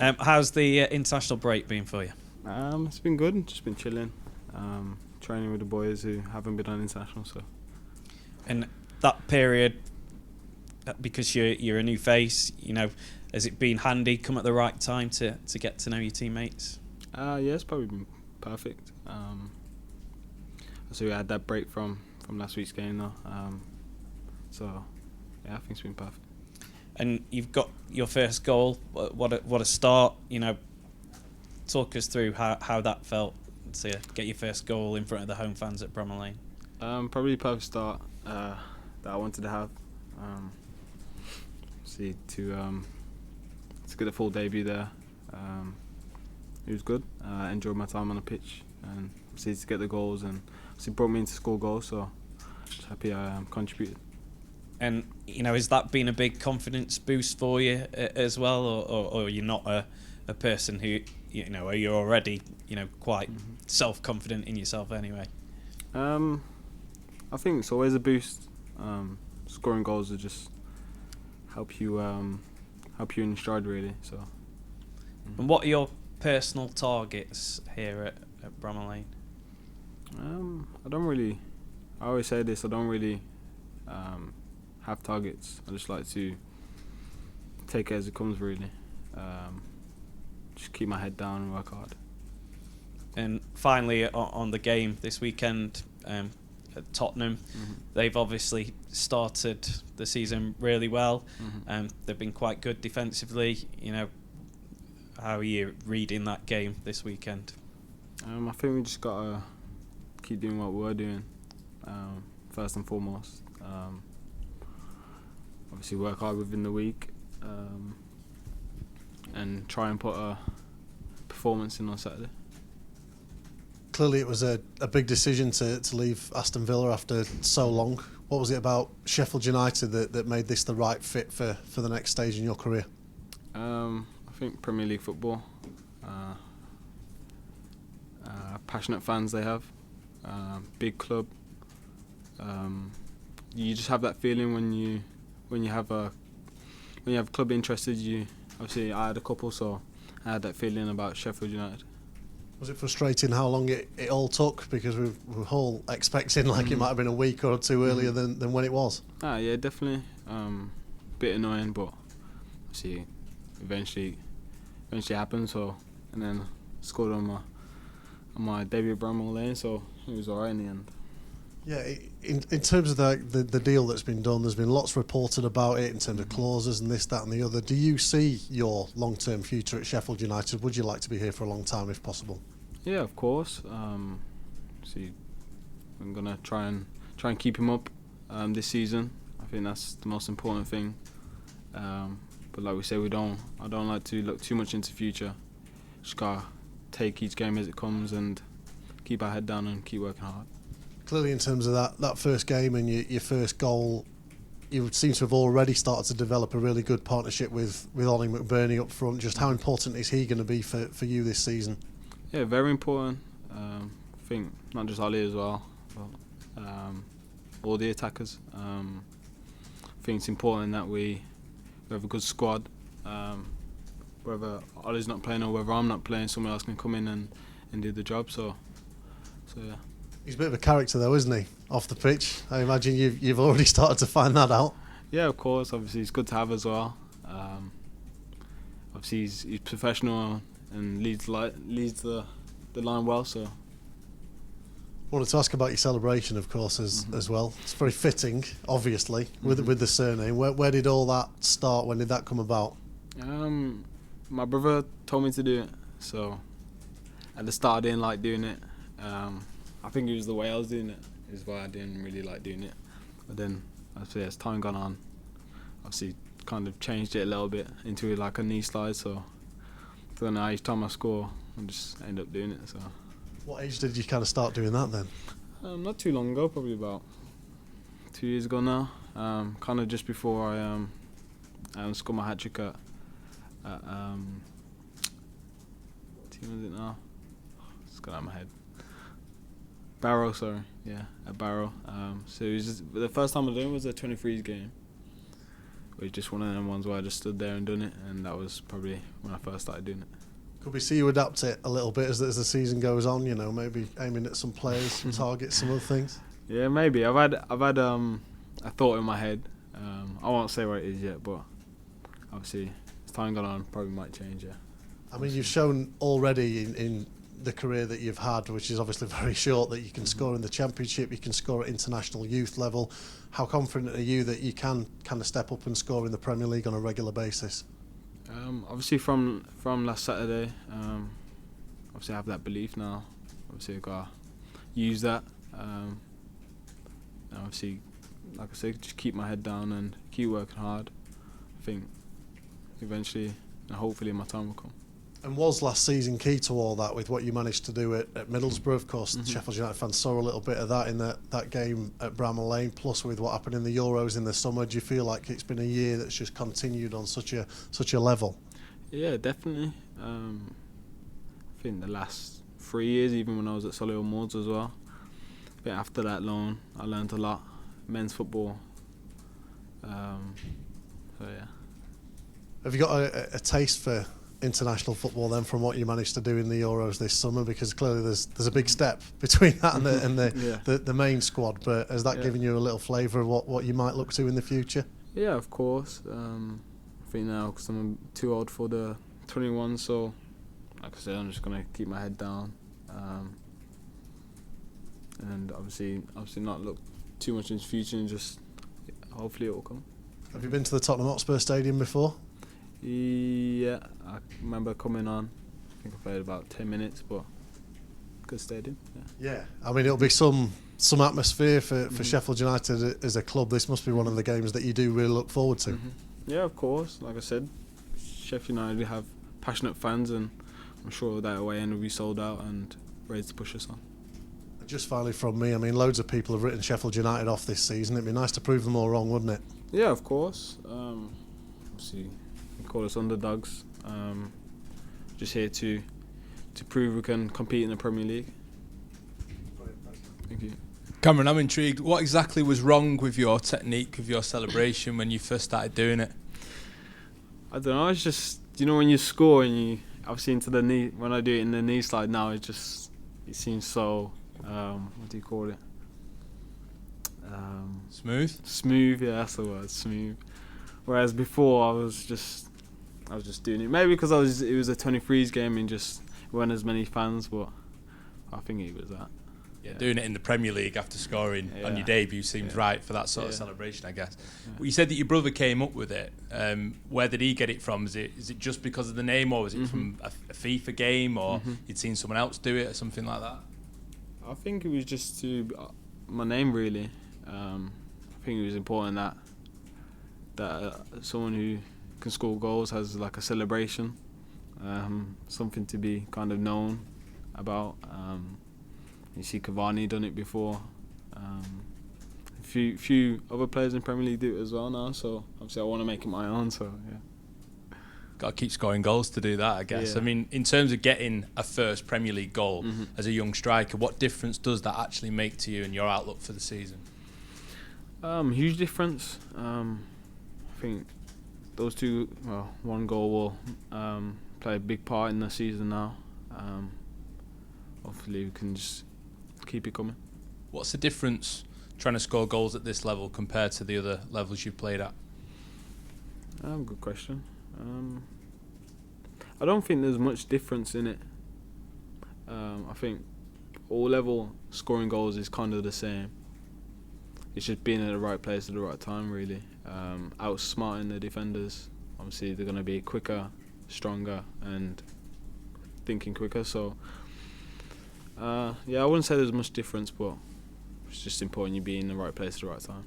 How's the international break been for you? It's been good. Just been chilling, training with the boys who haven't been on international. So, And that period, because you're a new face, has it been handy? Come at the right time to get to know your teammates? yeah, it's probably been perfect. So we had that break from last week's game though. So yeah, I think it's been perfect. And you've got your first goal. What a start! Talk us through how that felt to get your first goal in front of the home fans at Bramall Lane. Probably the perfect start that I wanted to have. To get the full debut there. It was good. I enjoyed my time on the pitch and to get the goals, and it brought me in to score goals. So just happy I contributed. And has that been a big confidence boost for you as well, or you're not a person who are you already quite self-confident in yourself anyway? I think it's always a boost. Scoring goals will just help you in stride really. So. And what are your personal targets here at Bramall Lane? I always say this. I don't really have targets. I just like to take it as it comes really. Just keep my head down and work hard. And finally, on the game this weekend at Tottenham, they've obviously started the season really well. They've been quite good defensively. How are you reading that game this weekend? I think we just gotta keep doing what we're doing. First and foremost, obviously work hard within the week, and try and put a performance in on Saturday. Clearly it was a big decision to leave Aston Villa after so long. What was it about Sheffield United that made this the right fit for the next stage in your career? I think Premier League football, passionate fans they have, big club. You just have that feeling when you have a club interested. Obviously I had a couple, so I had that feeling about Sheffield United. Was it frustrating how long it all took? Because we were all expecting it might have been a week or two earlier than when it was. Yeah, definitely. Bit annoying, but see, eventually happened. So, and then scored on my debut at Bramall Lane, so it was alright in the end. Yeah, in terms of the deal that's been done, there's been lots reported about it in terms of clauses and this, that and the other. Do you see your long-term future at Sheffield United? Would you like to be here for a long time if possible? Yeah, of course. I'm gonna try and keep him up this season. I think that's the most important thing. But like we say, I don't like to look too much into the future. Just gotta take each game as it comes and keep our head down and keep working hard. Clearly, in terms of that first game and your first goal, you seem to have already started to develop a really good partnership with Ollie McBurnie up front. Just how important is he going to be for you this season? Yeah, very important. I think not just Ollie as well, but all the attackers. I think it's important that we have a good squad. Whether Ollie's not playing or whether I'm not playing, someone else can come in and do the job. So yeah. He's a bit of a character though, isn't he? Off the pitch, I imagine you've already started to find that out. Yeah, of course. Obviously, he's good to have as well. Obviously, he's professional and leads the line well. So, wanted to ask about your celebration, of course, as well. It's very fitting, obviously, with the surname. Where did all that start? When did that come about? My brother told me to do it, so at the start I didn't like doing it. I think it was the way I was doing it is why I didn't really like doing it. But then, as time gone on, obviously kind of changed it a little bit into like a knee slide. So now each time I score, I just end up doing it. So. What age did you kind of start doing that then? Not too long ago, probably about 2 years ago now. Kind of just before I scored my hat-trick at what team is it now? It's gone out of my head. Barrow, sorry. Yeah, at Barrow. So it was just, the first time I did it was a 23s game But it's just one of them ones where I just stood there and done it, and that was probably when I first started doing it. Could we see you adapt it a little bit as the season goes on? You know, maybe aiming at some players, some targets, some other things. Yeah, maybe. I've had a thought in my head. I won't say where it is yet, but obviously as time gone on, probably might change. Yeah. I mean, you've shown already in the career that you've had, which is obviously very short, that you can score in the Championship, you can score at international youth level. How confident are you that you can kind of step up and score in the Premier League on a regular basis? Obviously from last Saturday, obviously I have that belief now. Obviously I've got to use that. And obviously, like I said, just keep my head down and keep working hard. I think eventually and hopefully my time will come. And was last season key to all that with what you managed to do at Middlesbrough? Of course, Sheffield United fans saw a little bit of that in that game at Bramall Lane, plus with what happened in the Euros in the summer. Do you feel like it's been a year that's just continued on such a level? Yeah, definitely. I think the last 3 years, even when I was at Solihull Moors as well, I think after that loan, I learned a lot. Men's football. So yeah. Have you got a taste for international football then from what you managed to do in the Euros this summer? Because clearly there's a big step between that and the main squad. But has that given you a little flavour of what you might look to in the future? Yeah, of course. I think now because I'm too old for the 21, so like I said, I'm just gonna keep my head down, and obviously not look too much into the future and just hopefully it will come. Have you been to the Tottenham Hotspur Stadium before? Yeah, I remember coming on. I think I played about 10 minutes, but good stadium. Yeah, I mean it'll be some atmosphere for Sheffield United as a club. This must be one of the games that you do really look forward to. Yeah, of course. Like I said, Sheffield United have passionate fans, and I'm sure that away end will be sold out and ready to push us on. Just finally from me, I mean, loads of people have written Sheffield United off this season. It'd be nice to prove them all wrong, wouldn't it? Yeah, of course. Obviously, they call us underdogs. Just here to prove we can compete in the Premier League. Thank you. Cameron, I'm intrigued. What exactly was wrong with your technique, with your celebration when you first started doing it? I don't know. It's just, you know, when you score and you obviously into the knee. When I do it in the knee slide now, it seems so. What do you call it? Smooth. Smooth. Yeah, that's the word. Smooth. Whereas before, I was just doing it. Maybe because it was a 23s game and just weren't as many fans, but I think it was that. Yeah, doing it in the Premier League after scoring on your debut seems right for that sort of celebration, I guess. Yeah. Well, you said that your brother came up with it. Where did he get it from? Is it just because of the name, or was it from a FIFA game, or you'd seen someone else do it, or something like that? I think it was just my name, really. I think it was important that someone who can score goals has like a celebration, something to be kind of known about. You see Cavani done it before. A few other players in Premier League do it as well now. So obviously I want to make it my own. So yeah. Got to keep scoring goals to do that, I guess. Yeah. I mean, in terms of getting a first Premier League goal as a young striker, what difference does that actually make to you and your outlook for the season? Huge difference. I think those one goal will play a big part in the season now. Hopefully we can just keep it coming. What's the difference trying to score goals at this level compared to the other levels you've played at? Good question. I don't think there's much difference in it. I think all level scoring goals is kind of the same. It's just being at the right place at the right time, really. Outsmarting the defenders. Obviously, they're going to be quicker, stronger, and thinking quicker. So, I wouldn't say there's much difference, but it's just important you be in the right place at the right time.